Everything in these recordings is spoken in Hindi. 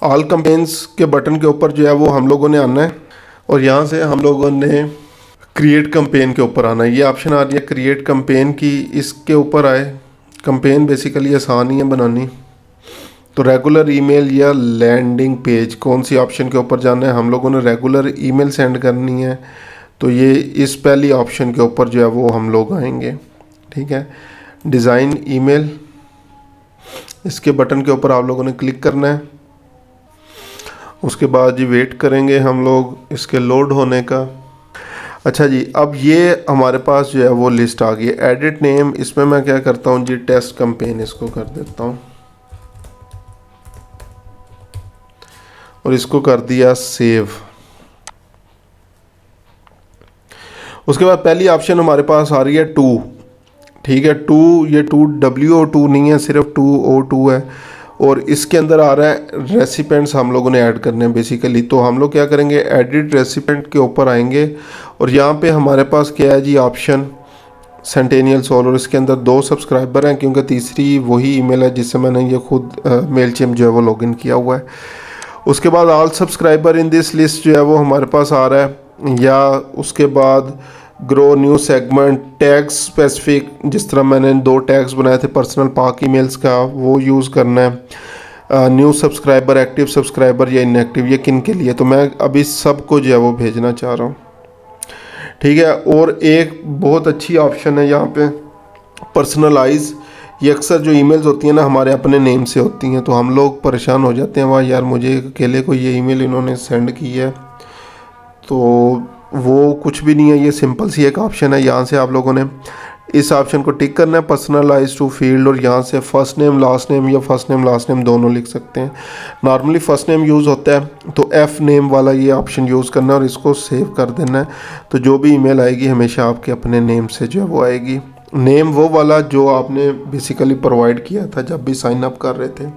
ऑल कैंपेन्स के बटन के ऊपर जो है वो हम लोगों ने आना है और यहाँ से हम लोगों ने क्रिएट कैंपेन के ऊपर आना है। ये ऑप्शन आ रही है क्रिएट कैंपेन की, इसके ऊपर आए। कैंपेन बेसिकली आसान ही है बनानी। तो रेगुलर ईमेल या लैंडिंग पेज, कौन सी ऑप्शन के ऊपर जाना है? हम लोगों ने रेगुलर ईमेल सेंड करनी है, तो ये इस पहली ऑप्शन के ऊपर जो है वो हम लोग आएंगे। ठीक है, डिज़ाइन ईमेल, इसके बटन के ऊपर आप लोगों ने क्लिक करना है। उसके बाद जी वेट करेंगे हम लोग इसके लोड होने का। अच्छा जी, अब ये हमारे पास जो है वो लिस्ट आ गई है। एडिट नेम, इसमें मैं क्या करता हूँ जी, टेस्ट कैंपेन इसको कर देता हूँ और इसको कर दिया सेव। उसके बाद पहली ऑप्शन हमारे पास आ रही है टू। ठीक है, टू, ये टू WO2 नहीं है, सिर्फ 2O2 है। और इसके अंदर आ रहा है रेसिपेंट्स हम लोगों ने ऐड करने हैं बेसिकली। तो हम लोग क्या करेंगे, एडिट रेसिपेंट के ऊपर आएंगे और यहाँ पे हमारे पास क्या है जी ऑप्शन, सेंटेनियल सोल। और इसके अंदर 2 सब्सक्राइबर हैं क्योंकि तीसरी वही ईमेल है जिससे मैंने ये खुद मेलचिम्प जो है वो लॉगिन किया हुआ है। उसके बाद all subscriber in this list जो है वो हमारे पास आ रहा है। या उसके बाद grow new segment, tags specific, जिस तरह मैंने 2 टैग्स बनाए थे पर्सनल पाक ईमेल्स का, वो यूज़ करना है। न्यू सब्सक्राइबर, एक्टिव सब्सक्राइबर या इनएक्टिव, ये किन के लिए? तो मैं अभी सबको जो है वो भेजना चाह रहा हूँ। ठीक है, और एक बहुत अच्छी ऑप्शन है यहाँ पे पर्सनलाइज। ये अक्सर जो ईमेल्स होती हैं ना हमारे अपने नेम से होती हैं, तो हम लोग परेशान हो जाते हैं, वाह यार मुझे अकेले को ये ईमेल इन्होंने सेंड की है। तो वो कुछ भी नहीं है, ये सिंपल सी एक ऑप्शन है। यहाँ से आप लोगों ने इस ऑप्शन को टिक करना है, पर्सनलाइज टू फील्ड, और यहाँ से फर्स्ट नेम लास्ट नेम या फर्स्ट नेम लास्ट नेम दोनों लिख सकते हैं। नॉर्मली फर्स्ट नेम यूज़ होता है, तो F नेम वाला ये ऑप्शन यूज़ करना है और इसको सेव कर देना है। तो जो भी ईमेल आएगी हमेशा आपके अपने नेम से जो है वो आएगी। नेम वो वाला जो आपने बेसिकली प्रोवाइड किया था जब भी साइन अप कर रहे थे।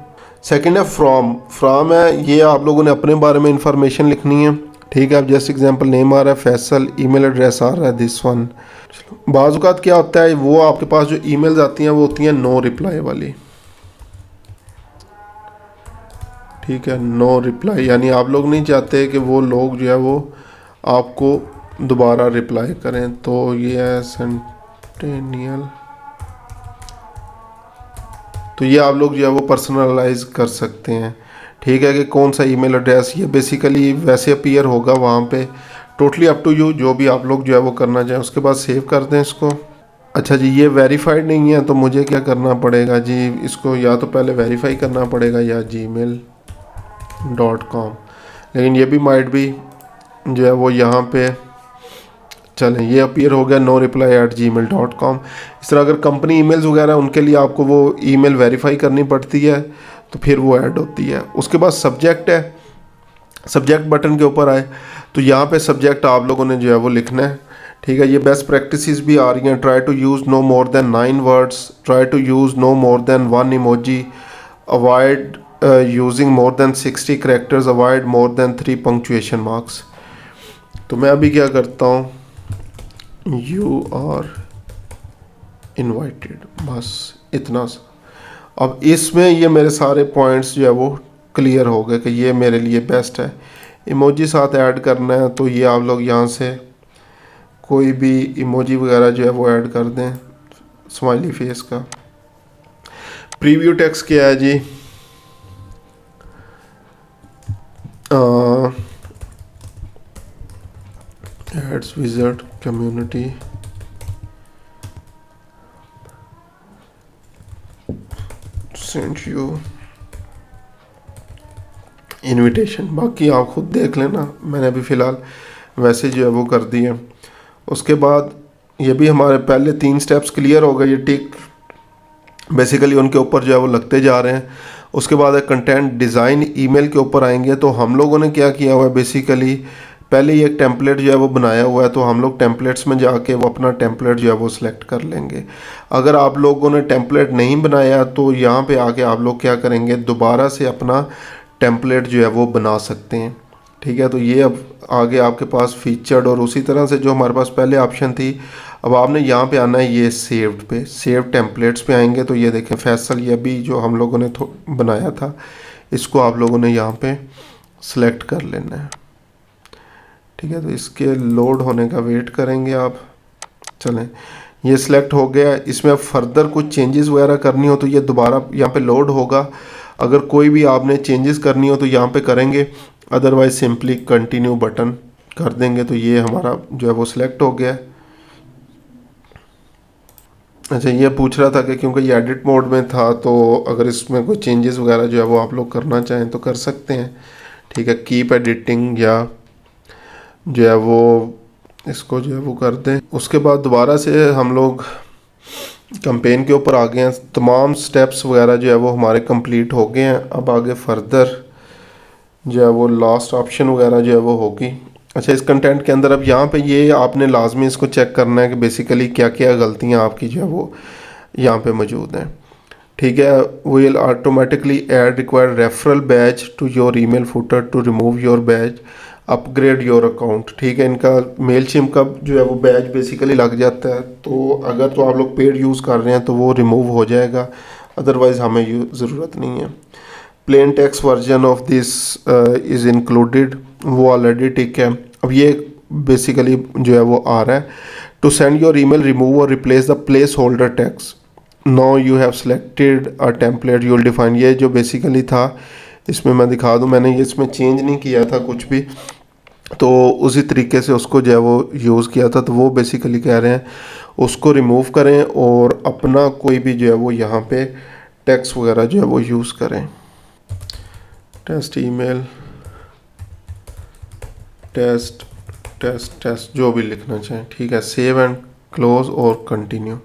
सेकेंड है फ्रॉम। फ्रॉम है, ये आप लोगों ने अपने बारे में इंफॉर्मेशन लिखनी है। ठीक है, अब जैसे एग्जांपल नेम आ रहा है फैसल, ईमेल एड्रेस आ रहा है दिस वन। बाज़ औक़ात क्या होता है, वो आपके पास जो ईमेल्स आती हैं वो होती हैं नो रिप्लाई वाली। ठीक है, नो रिप्लाई यानी आप लोग नहीं चाहते कि वो लोग जो है वो आपको दोबारा रिप्लाई करें। तो ये है सेंटेनियल, तो ये आप लोग जो है वो पर्सनलाइज कर सकते हैं। ठीक है, कि कौन सा ईमेल एड्रेस, ये बेसिकली वैसे अपीयर होगा वहाँ पे। टोटली अप टू यू, जो भी आप लोग जो है वो करना चाहें। उसके बाद सेव कर दें इसको। अच्छा जी, ये वेरीफाइड नहीं है तो मुझे क्या करना पड़ेगा जी, इसको या तो पहले वेरीफाई करना पड़ेगा या gmail.com, लेकिन ये भी माइट भी जो है वो यहाँ पे चलें, ये अपीयर हो गया नो रिप्लाई @gmail.com। इस तरह अगर कंपनी ईमेल्स वगैरह उनके लिए आपको वो ईमेल वेरीफाई करनी पड़ती है तो फिर वो ऐड होती है। उसके बाद सब्जेक्ट है, सब्जेक्ट बटन के ऊपर आए तो यहाँ पे सब्जेक्ट आप लोगों ने जो है वो लिखना है। ठीक है, ये बेस्ट प्रैक्टिसेस भी आ रही हैं। Try to use no more than 9 words, try to use no more than 1 emoji, avoid using more than 60 characters, avoid more than 3 punctuation marks. तो मैं अभी क्या करता हूँ, यू आर इनवाइटेड, बस इतना सा। अब इसमें ये मेरे सारे पॉइंट्स जो है वो क्लियर हो गए कि ये मेरे लिए बेस्ट है। इमोजी साथ ऐड करना है तो ये आप लोग यहाँ से कोई भी इमोजी वगैरह जो है वो ऐड कर दें स्माइली फेस का। प्रीव्यू टेक्स्ट क्या है जी, ads visit community send you invitation. बाकी आप खुद देख लेना, मैंने अभी फ़िलहाल वैसे जो है वो कर दिए। उसके बाद ये भी हमारे पहले 3 स्टेप्स क्लियर हो गए। ये टिक बेसिकली उनके ऊपर जो है वो लगते जा रहे हैं। उसके बाद है कंटेंट डिज़ाइन, ईमेल के ऊपर आएंगे। तो हम लोगों ने क्या किया हुआ है, बेसिकली पहले ही एक टेम्पलेट जो है वो बनाया हुआ है, तो हम लोग टेम्पलेट्स में जाके वो अपना टेम्पलेट जो है वो सिलेक्ट कर लेंगे। अगर आप लोगों ने टेम्पलेट नहीं बनाया तो यहाँ पे आके आप लोग क्या करेंगे, दोबारा से अपना टेम्पलेट जो है वो बना सकते हैं। ठीक है, तो ये अब आगे आपके पास फीचर्ड, और उसी तरह से जो हमारे पास पहले ऑप्शन थी, अब आपने यहाँ पे आना है ये सेव्ड पे, सेव टेम्पलेट्स पे आएंगे। तो ये देखें फैसल, ये भी जो हम लोगों ने बनाया था इसको आप लोगों ने यहाँ पे सिलेक्ट कर लेना है। ठीक है, तो इसके लोड होने का वेट करेंगे आप। चलें, ये सिलेक्ट हो गया। इसमें अब फर्दर कुछ चेंजेस वगैरह करनी हो तो ये दोबारा यहाँ पे लोड होगा। अगर कोई भी आपने चेंजेस करनी हो तो यहाँ पे करेंगे, अदरवाइज सिंपली कंटिन्यू बटन कर देंगे तो ये हमारा जो है वो सिलेक्ट हो गया। अच्छा, ये पूछ रहा था कि क्योंकि ये एडिट मोड में था तो अगर इसमें कोई चेंजेस वगैरह जो है वो आप लोग करना चाहें तो कर सकते हैं। ठीक है, कीप एडिटिंग या जो है वो इसको जो है वो कर दें। उसके बाद दोबारा से हम लोग कैंपेन के ऊपर आ गए हैं। तमाम स्टेप्स वगैरह जो है वो हमारे कंप्लीट हो गए हैं। अब आगे फर्दर जो है वो लास्ट ऑप्शन वगैरह जो है वो होगी। अच्छा, इस कंटेंट के अंदर अब यहाँ पे ये आपने लाजमी इसको चेक करना है कि बेसिकली क्या क्या गलतियाँ आपकी जो है वो यहाँ पे मौजूद हैं। ठीक है, will automatically add required referral badge to your email footer to remove your badge, upgrade your account. ठीक है, इनका मेलचिम का जो है वो बैच बेसिकली लग जाता है, तो अगर तो आप लोग पेड यूज़ कर रहे हैं तो वो रिमूव हो जाएगा, अदरवाइज़ हमें ज़रूरत नहीं है। Plain text version of this is included, वो ऑलरेडी ठीक है। अब ये बेसिकली जो है वो आ रहा है। To send your email remove और replace the place holder text, no you have selected a template you will define. ये जो बेसिकली था, इसमें मैं दिखा दूं, मैंने ये इसमें चेंज नहीं किया था कुछ भी, तो उसी तरीके से उसको जो है वो यूज़ किया था। तो वो बेसिकली कह रहे हैं उसको रिमूव करें और अपना कोई भी जो है वो यहाँ पे टेक्स्ट वगैरह जो है वो यूज़ करें। Test email, test test test जो भी लिखना चाहें। ठीक है, सेव एंड क्लोज और कंटिन्यू।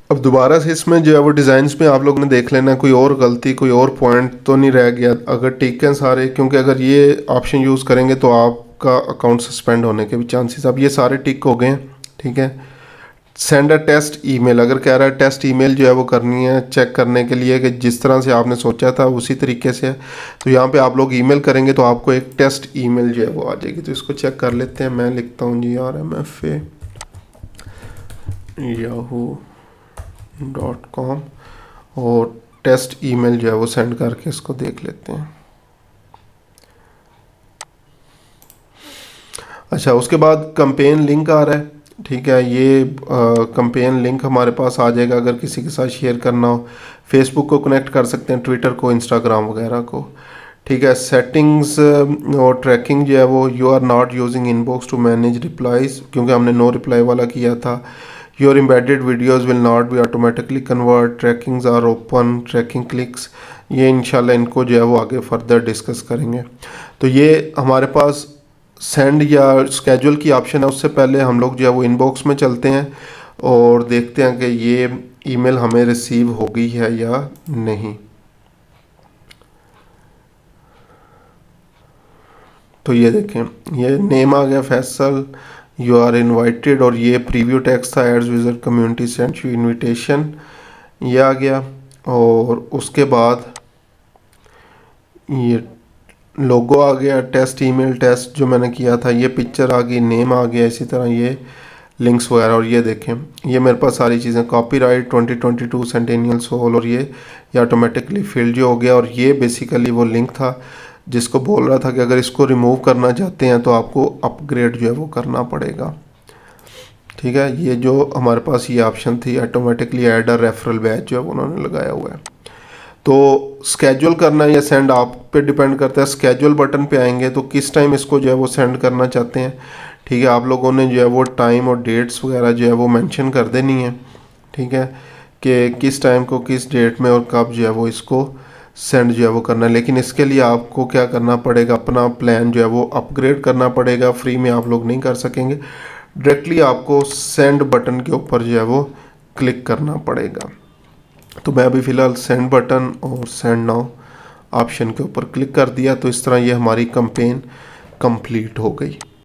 अब दोबारा से इसमें जो है वो डिज़ाइंस में आप लोगों ने देख लेना कोई और गलती, कोई और पॉइंट तो नहीं रह गया। अगर ठीक है सारे, क्योंकि अगर ये ऑप्शन यूज़ करेंगे तो आपका अकाउंट सस्पेंड होने के भी चांसेस। अब ये सारे टिक हो गए हैं। ठीक है, सेंड अ टेस्ट ईमेल, अगर कह रहा है टेस्ट ईमेल जो है वो करनी है चेक करने के लिए कि जिस तरह से आपने सोचा था उसी तरीके से है, तो यहाँ पे आप लोग ईमेल करेंगे तो आपको एक टेस्ट ईमेल जो है वो आ जाएगी। तो इसको चेक कर लेते हैं। मैं लिखता हूँ GRMFA.com और टेस्ट ईमेल जो है वो सेंड करके इसको देख लेते हैं। अच्छा, उसके बाद कैंपेन लिंक आ रहा है। ठीक है, ये कैंपेन लिंक हमारे पास आ जाएगा अगर किसी के साथ शेयर करना हो। फेसबुक को कनेक्ट कर सकते हैं, ट्विटर को, इंस्टाग्राम वगैरह को। ठीक है, सेटिंग्स और ट्रैकिंग जो है वो, you are not using inbox to manage replies, क्योंकि हमने नो रिप्लाई वाला किया था। Your embedded videos will not be automatically convert, trackings are open, tracking clicks. ये इंशाल्लाह इनको जो है वो आगे फर्दर डिस्कस करेंगे। तो ये हमारे पास सेंड या स्केड्यूल की ऑप्शन है। उससे पहले हम लोग जो है वो इनबॉक्स में चलते हैं और देखते हैं कि ये ईमेल हमें रिसीव हो गई है या नहीं। तो ये देखें, ये नेम आ गया फैसल, यू आर इनवाइटेड, और ये प्रीव्यू टेक्स्ट था, ads user community send you invitation, ये आ गया। और उसके बाद ये लोगो आ गया, टेस्ट ईमेल टेस्ट जो मैंने किया था, ये पिक्चर आ गई, नेम आ गया, इसी तरह ये लिंक्स वगैरह। और ये देखें, ये मेरे पास सारी चीज़ें, कॉपीराइट 2022 सेंटेनियल सोल, और ये ऑटोमेटिकली फिल्ड जो हो गया। और ये बेसिकली वो लिंक था जिसको बोल रहा था कि अगर इसको रिमूव करना चाहते हैं तो आपको अपग्रेड जो है वो करना पड़ेगा। ठीक है, ये जो हमारे पास ये ऑप्शन थी, automatically add a referral batch जो है उन्होंने लगाया हुआ है। तो स्केड्यूल करना या सेंड आप पे डिपेंड करता है। स्केड्यूल बटन पे आएंगे तो किस टाइम इसको जो है वो सेंड करना चाहते हैं। ठीक है, आप लोगों ने जो है वो टाइम और डेट्स वगैरह जो है वो मेंशन कर देनी है। ठीक है, कि किस टाइम को किस डेट में और कब जो है वो इसको सेंड जो है वो करना है। लेकिन इसके लिए आपको क्या करना पड़ेगा, अपना प्लान जो है वो अपग्रेड करना पड़ेगा। फ्री में आप लोग नहीं कर सकेंगे, डायरेक्टली आपको सेंड बटन के ऊपर जो है वो क्लिक करना पड़ेगा। तो मैं अभी फ़िलहाल सेंड बटन और सेंड नाउ ऑप्शन के ऊपर क्लिक कर दिया। तो इस तरह ये हमारी कैंपेन कंप्लीट हो गई।